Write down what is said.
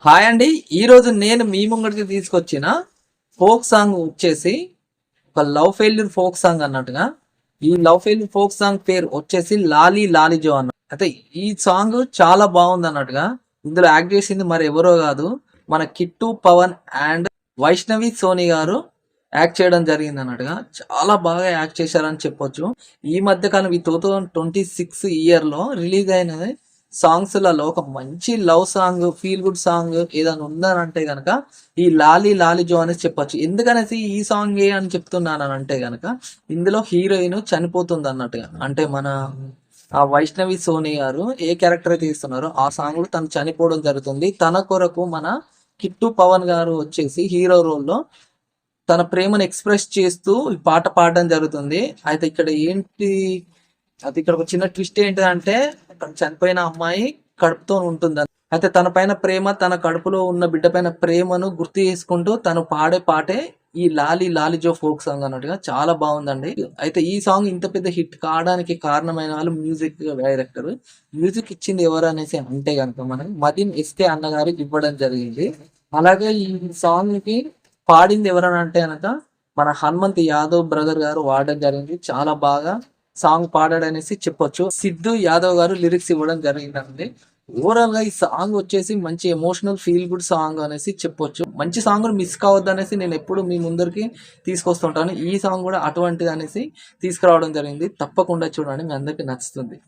Hi అండి. ఈరోజు నేను మీ ముంగడికి తీసుకొచ్చిన ఫోక్ సాంగ్ వచ్చేసి ఒక లవ్ ఫెయిల్యూర్ ఫోక్ సాంగ్ అన్నట్టుగా. ఈ లవ్ ఫెయిల్యూర్ ఫోక్ సాంగ్ పేరు వచ్చేసి లాలీ లాలిజో అన్న. అయితే ఈ సాంగ్ చాలా బాగుంది అన్నట్టుగా. ఇందులో యాక్ట్ చేసింది మరి ఎవరో కాదు, మన కిట్టు పవన్ అండ్ వైష్ణవి సోని గారు యాక్ట్ చేయడం జరిగింది అన్నట్టుగా. చాలా బాగా యాక్ట్ చేశారని చెప్పొచ్చు. ఈ మధ్య కాలం ఈ 2026 ఇయర్లో రిలీజ్ అయిన సాంగ్స్లలో ఒక మంచి love song, feel good song ఏదైనా ఉందని గనక ఈ లాలీ లాలిజో అనేసి చెప్పొచ్చు. ఎందుకనేసి ఈ సాంగ్ అని చెప్తున్నాను అంటే గనక, ఇందులో హీరోయిన్ చనిపోతుంది అన్నట్టుగా. అంటే మన ఆ వైష్ణవి సోని గారు ఏ క్యారెక్టర్ అయితే ఇస్తున్నారో ఆ సాంగ్ లో తను చనిపోవడం జరుగుతుంది. తన కొరకు మన కిట్టు పవన్ గారు వచ్చేసి హీరో రోల్లో తన ప్రేమను ఎక్స్ప్రెస్ చేస్తూ ఈ పాట పాడడం జరుగుతుంది. అయితే ఇక్కడ ఏంటి, అది ఇక్కడ ఒక చిన్న ట్విస్ట్ ఏంటిదంటే, అక్కడ చనిపోయిన అమ్మాయి కడుపుతో ఉంటుంది. అయితే తన పైన ప్రేమ, తన కడుపులో ఉన్న బిడ్డ పైన ప్రేమను గుర్తు చేసుకుంటూ తను పాడే పాటే ఈ లాలీ లాలిజో ఫోక్ సాంగ్ అన్నట్టుగా. చాలా బాగుందండి. అయితే ఈ సాంగ్ ఇంత పెద్ద హిట్ కావడానికి కారణమైన వాళ్ళు మ్యూజిక్ డైరెక్టర్. మ్యూజిక్ ఇచ్చింది ఎవరు అనేసి అంటే కనుక మనం మదీన్ ఎస్కే అన్నగారికి ఇవ్వడం జరిగింది. అలాగే ఈ సాంగ్ కి పాడింది ఎవరని అంటే కనుక మన హనుమంత్ యాదవ్ బ్రదర్ గారు వాడడం జరిగింది. చాలా బాగా సాంగ్ పాడాడనేసి చెప్పొచ్చు. సిద్ధు యాదవ్ గారు లిరిక్స్ ఇవ్వడం జరిగిందండి. ఓవరాల్ గా ఈ సాంగ్ వచ్చేసి మంచి ఎమోషనల్ ఫీల్ గుడ్ సాంగ్ అనేసి చెప్పొచ్చు. మంచి సాంగ్ మిస్ కావద్దు అనేసి నేను ఎప్పుడు మీ ముందరికి తీసుకొస్తుంటాను. ఈ సాంగ్ కూడా అటువంటిది అనేసి తీసుకురావడం జరిగింది. తప్పకుండా చూడండి, మీ అందరికి నచ్చుతుంది.